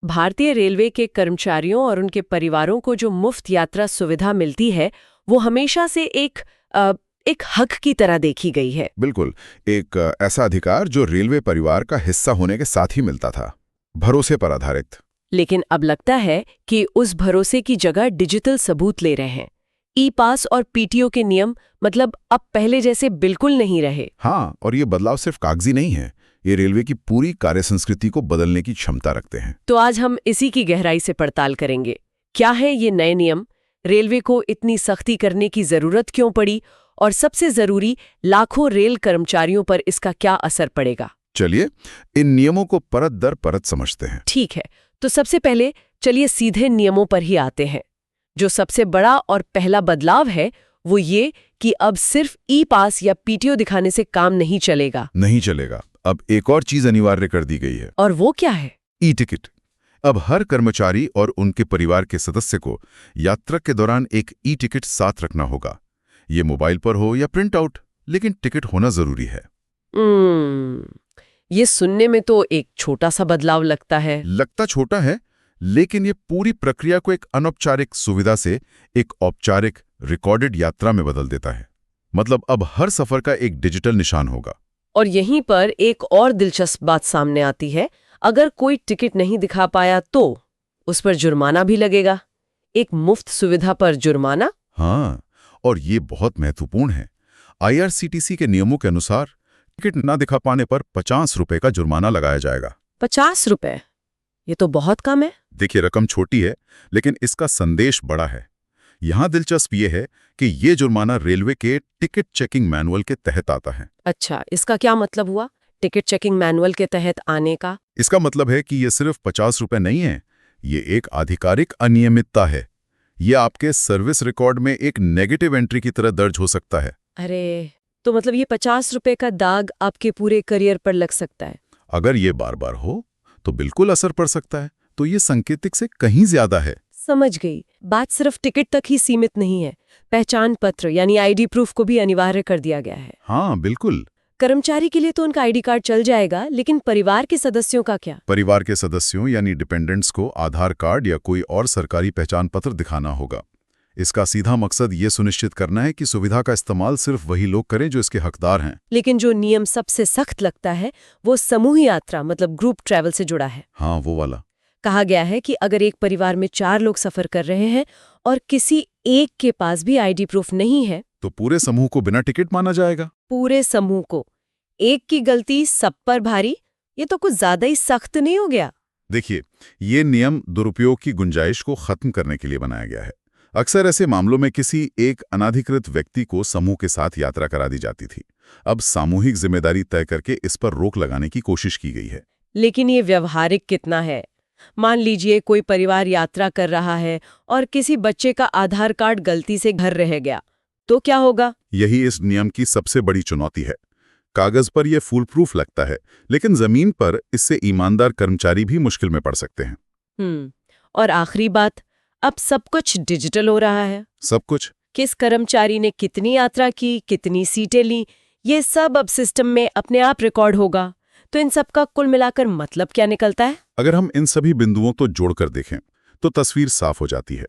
भारतीय रेलवे के कर्मचारियों और उनके परिवारों को जो मुफ्त यात्रा सुविधा मिलती है वो हमेशा से एक हक की तरह देखी गई है। बिल्कुल, एक ऐसा अधिकार जो रेलवे परिवार का हिस्सा होने के साथ ही मिलता था, भरोसे पर आधारित। लेकिन अब लगता है कि उस भरोसे की जगह डिजिटल सबूत ले रहे हैं। ई पास और पीटीओ के नियम मतलब अब पहले जैसे बिल्कुल नहीं रहे। हाँ, और ये बदलाव सिर्फ कागजी नहीं है, ये रेलवे की पूरी कार्य संस्कृति को बदलने की क्षमता रखते हैं। तो आज हम इसी की गहराई से पड़ताल करेंगे। क्या है ये नए नियम, रेलवे को इतनी सख्ती करने की जरूरत क्यों पड़ी, और सबसे जरूरी, लाखों रेल कर्मचारियों पर इसका क्या असर पड़ेगा। चलिए इन नियमों को परत दर परत समझते हैं। ठीक है, तो सबसे पहले चलिए सीधे नियमों पर ही आते हैं। जो सबसे बड़ा और पहला बदलाव है वो ये कि अब सिर्फ ई पास या पीटीओ दिखाने से काम नहीं चलेगा। नहीं चलेगा, अब एक और चीज अनिवार्य कर दी गई है। और वो क्या है? E ticket. अब हर कर्मचारी और उनके परिवार के सदस्य को यात्रा के दौरान एक ई टिकट साथ रखना होगा। ये मोबाइल पर हो या प्रिंट आउट, लेकिन टिकट होना जरूरी है। ये सुनने में तो एक छोटा सा बदलाव लगता है। लगता छोटा है, लेकिन ये पूरी प्रक्रिया को एक अनौपचारिक सुविधा से एक औपचारिक रिकॉर्डेड यात्रा में बदल देता है। मतलब अब हर सफर का एक डिजिटल निशान होगा। और यहीं पर एक और दिलचस्प बात सामने आती है। अगर कोई टिकट नहीं दिखा पाया तो उस पर जुर्माना भी लगेगा। एक मुफ्त सुविधा पर जुर्माना। हाँ, और ये बहुत महत्वपूर्ण है। आईआरसीटीसी के नियमों के अनुसार टिकट न दिखा पाने पर 50 रुपए का जुर्माना लगाया जाएगा। 50 रुपए? ये तो बहुत कम है। देखिए, रकम छोटी है, लेकिन इसका संदेश बड़ा है। यहाँ दिलचस्प ये है कि ये जुर्माना रेलवे के टिकट चेकिंग मैनुअल के तहत आता है। अच्छा, इसका क्या मतलब हुआ टिकट चेकिंग मैनुअल के तहत आने का? इसका मतलब है कि ये सिर्फ 50 रुपए नहीं है, ये एक आधिकारिक अनियमितता है। ये आपके सर्विस रिकॉर्ड में एक नेगेटिव एंट्री की तरह दर्ज हो सकता है। अरे, तो मतलब ये 50 रुपए का दाग आपके पूरे करियर पर लग सकता है। अगर ये बार बार हो तो बिल्कुल असर पड़ सकता है। तो ये सांकेतिक से कहीं ज्यादा है। समझ गई। बात सिर्फ टिकट तक ही सीमित नहीं है, पहचान पत्र यानी आईडी प्रूफ को भी अनिवार्य कर दिया गया है। हाँ बिल्कुल। कर्मचारी के लिए तो उनका आईडी कार्ड चल जाएगा, लेकिन परिवार के सदस्यों का क्या? परिवार के सदस्यों यानी डिपेंडेंट्स को आधार कार्ड या कोई और सरकारी पहचान पत्र दिखाना होगा। इसका सीधा मकसद ये सुनिश्चित करना है कि सुविधा का इस्तेमाल सिर्फ वही लोग करें जो इसके हकदार हैं। लेकिन जो नियम सबसे सख्त लगता है वो समूह यात्रा मतलब ग्रुप ट्रैवल से जुड़ा है। हाँ, वो वाला। कहा गया है कि अगर एक परिवार में 4 लोग सफर कर रहे हैं और किसी एक के पास भी आईडी प्रूफ नहीं है तो पूरे समूह को बिना टिकट माना जाएगा। पूरे समूह को। एक की गलती सब पर भारी। ये तो कुछ ज्यादा ही सख्त नहीं हो गया? देखिए, ये नियम दुरुपयोग की गुंजाइश को खत्म करने के लिए बनाया गया है। अक्सर ऐसे मामलों में किसी एक अनाधिकृत व्यक्ति को समूह के साथ यात्रा करा दी जाती थी। अब सामूहिक जिम्मेदारी तय करके इस पर रोक लगाने की कोशिश की गई है। लेकिन ये व्यवहारिक कितना है? मान लीजिए कोई परिवार यात्रा कर रहा है और किसी बच्चे का आधार कार्ड गलती से घर रह गया, तो क्या होगा? यही इस नियम की सबसे बड़ी चुनौती है। कागज पर यह फूल प्रूफ लगता है, लेकिन जमीन पर इससे ईमानदार कर्मचारी भी मुश्किल में पड़ सकते हैं। और आखिरी बात, अब सब कुछ डिजिटल हो रहा है। सब कुछ? किस कर्मचारी ने कितनी यात्रा की, कितनी सीटें ली, ये सब अब सिस्टम में अपने आप रिकॉर्ड होगा। तो इन सब का कुल मिलाकर मतलब क्या निकलता है? अगर हम इन सभी बिंदुओं को जोड़कर देखें तो तस्वीर साफ हो जाती है।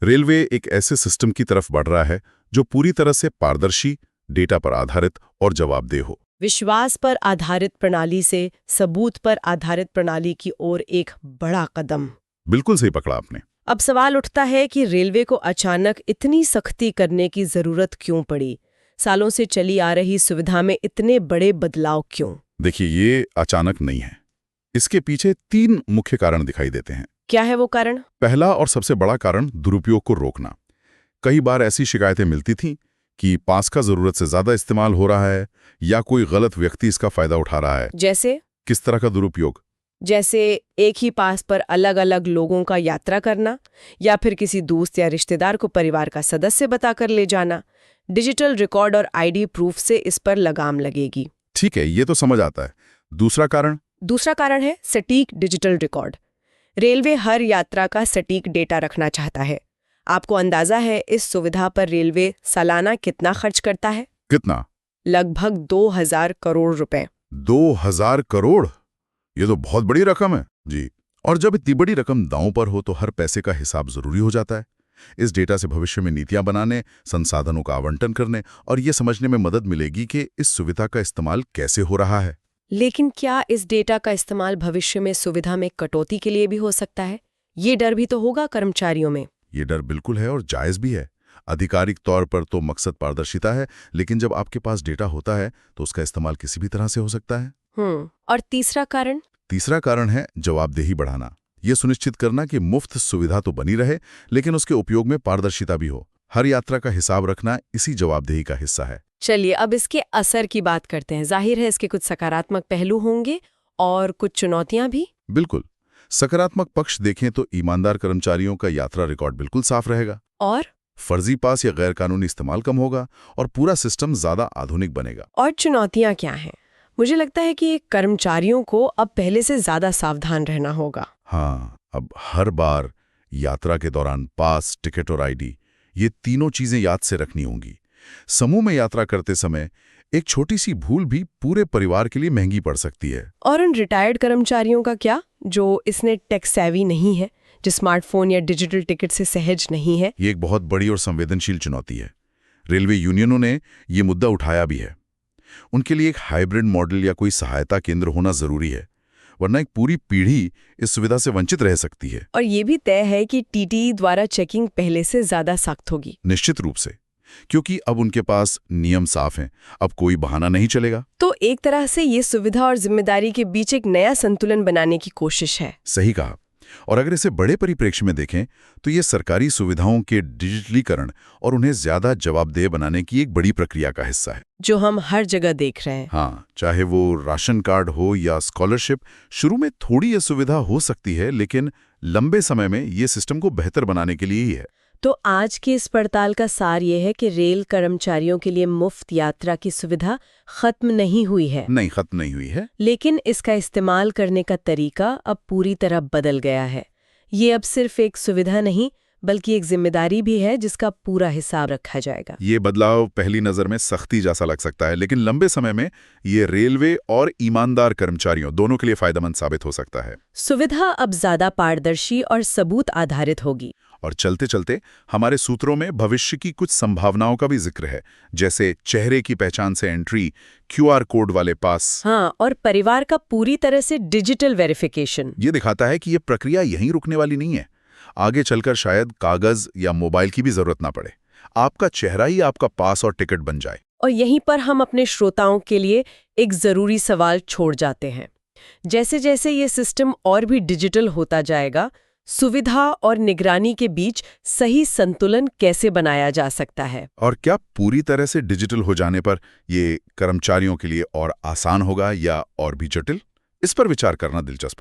रेलवे एक ऐसे सिस्टम की तरफ बढ़ रहा है जो पूरी तरह से पारदर्शी, डेटा पर आधारित और जवाबदेह हो। विश्वास पर आधारित प्रणाली से सबूत पर आधारित प्रणाली की ओर एक बड़ा कदम। बिल्कुल सही पकड़ा आपने। अब सवाल उठता है कि रेलवे को अचानक इतनी सख्ती करने की जरूरत क्यों पड़ी? सालों से चली आ रही सुविधा में इतने बड़े बदलाव क्यों? देखिए, ये अचानक नहीं है। इसके पीछे 3 मुख्य कारण दिखाई देते हैं। क्या है वो कारण? पहला और सबसे बड़ा कारण दुरुपयोग को रोकना। कई बार ऐसी शिकायतें मिलती थीं कि पास का जरूरत से ज्यादा इस्तेमाल हो रहा है या कोई गलत व्यक्ति इसका फायदा उठा रहा है। जैसे? किस तरह का दुरुपयोग? जैसे एक ही पास पर अलग अलग लोगों का यात्रा करना, या फिर किसी दोस्त या रिश्तेदार को परिवार का सदस्य बताकर ले जाना। डिजिटल रिकॉर्ड और आईडी प्रूफ से इस पर लगाम लगेगी। ठीक है, ये तो समझ आता है। दूसरा कारण? दूसरा कारण है सटीक डिजिटल रिकॉर्ड। रेलवे हर यात्रा का सटीक डेटा रखना चाहता है। आपको अंदाजा है इस सुविधा पर रेलवे सालाना कितना खर्च करता है? कितना? लगभग 2000 करोड़ रुपए। 2000 करोड़? ये तो बहुत बड़ी रकम है जी। और जब इतनी बड़ी रकम दांव पर हो तो हर पैसे का हिसाब जरूरी हो जाता है। इस डेटा से भविष्य में नीतियां बनाने, संसाधनों का आवंटन करने और ये समझने में मदद मिलेगी कि इस सुविधा का इस्तेमाल कैसे हो रहा है। लेकिन क्या इस डेटा का इस्तेमाल भविष्य में सुविधा में कटौती के लिए भी हो सकता है? ये डर भी तो होगा कर्मचारियों में। ये डर बिल्कुल है और जायज़ भी है। आधिकारिक तौर पर तो मकसद पारदर्शिता है, लेकिन जब आपके पास डेटा होता है तो उसका इस्तेमाल किसी भी तरह से हो सकता है। और तीसरा कारण? तीसरा कारण है जवाबदेही बढ़ाना। ये सुनिश्चित करना कि मुफ्त सुविधा तो बनी रहे, लेकिन उसके उपयोग में पारदर्शिता भी हो। हर यात्रा का हिसाब रखना इसी जवाबदेही का हिस्सा है। चलिए अब इसके असर की बात करते हैं। जाहिर है इसके कुछ सकारात्मक पहलू होंगे और कुछ चुनौतियां भी। बिल्कुल। सकारात्मक पक्ष देखें तो ईमानदार कर्मचारियों का यात्रा रिकॉर्ड बिल्कुल साफ रहेगा, और फर्जी पास या गैरकानूनी इस्तेमाल कम होगा और पूरा सिस्टम ज्यादा आधुनिक बनेगा। और चुनौतियां क्या हैं? मुझे लगता है कि कर्मचारियों को अब पहले से ज्यादा सावधान रहना होगा। हाँ, अब हर बार यात्रा के दौरान पास, टिकट और आईडी, ये तीनों चीजें याद से रखनी होंगी। समूह में यात्रा करते समय एक छोटी सी भूल भी पूरे परिवार के लिए महंगी पड़ सकती है। और उन रिटायर्ड कर्मचारियों का क्या, जो इसने टेक सेवी नहीं है, जो स्मार्टफोन या डिजिटल टिकट से सहज नहीं है? ये एक बहुत बड़ी और संवेदनशील चुनौती है। रेलवे यूनियनों ने ये मुद्दा उठाया भी है। उनके लिए एक हाइब्रिड मॉडल या कोई सहायता केंद्र होना जरूरी है, वरना एक पूरी पीढ़ी इस सुविधा से वंचित रह सकती है। और ये भी तय है कि टीटीई द्वारा चेकिंग पहले से ज्यादा सख्त होगी। निश्चित रूप से, क्योंकि अब उनके पास नियम साफ हैं, अब कोई बहाना नहीं चलेगा। तो एक तरह से ये सुविधा और जिम्मेदारी के बीच एक नया संतुलन बनाने की कोशिश है। सही कहा। और अगर इसे बड़े परिप्रेक्ष्य में देखें तो ये सरकारी सुविधाओं के डिजिटलीकरण और उन्हें ज्यादा जवाबदेह बनाने की एक बड़ी प्रक्रिया का हिस्सा है, जो हम हर जगह देख रहे हैं। हाँ, चाहे वो राशन कार्ड हो या स्कॉलरशिप। शुरू में थोड़ी ये सुविधा हो सकती है, लेकिन लंबे समय में ये सिस्टम को बेहतर बनाने के लिए ही है। तो आज की इस पड़ताल का सार ये है कि रेल कर्मचारियों के लिए मुफ्त यात्रा की सुविधा खत्म नहीं हुई है। नहीं, खत्म नहीं हुई है, लेकिन इसका इस्तेमाल करने का तरीका अब पूरी तरह बदल गया है। ये अब सिर्फ एक सुविधा नहीं, बल्कि एक जिम्मेदारी भी है जिसका पूरा हिसाब रखा जाएगा। ये बदलाव पहली नजर में सख्ती जैसा लग सकता है, लेकिन लंबे समय में ये रेलवे और ईमानदार कर्मचारियों दोनों के लिए फायदेमंद साबित हो सकता है। सुविधा अब ज्यादा पारदर्शी और सबूत आधारित होगी। और चलते चलते हमारे सूत्रों में भविष्य की कुछ संभावनाओं का भी जिक्र है, जैसे चेहरे की पहचान से एंट्री, क्यूआर कोड वाले पास। हाँ, और परिवार का पूरी तरह से डिजिटल वेरिफिकेशन। ये दिखाता है कि ये प्रक्रिया यहीं रुकने वाली नहीं है। आगे चलकर शायद कागज या मोबाइल की भी जरूरत ना पड़े, आपका चेहरा ही आपका पास और टिकट बन जाए। और यहीं पर हम अपने श्रोताओं के लिए एक जरूरी सवाल छोड़ जाते हैं। जैसे जैसे ये सिस्टम और भी डिजिटल होता जाएगा, सुविधा और निगरानी के बीच सही संतुलन कैसे बनाया जा सकता है? और क्या पूरी तरह से डिजिटल हो जाने पर ये कर्मचारियों के लिए और आसान होगा या और भी जटिल? इस पर विचार करना दिलचस्प होगा।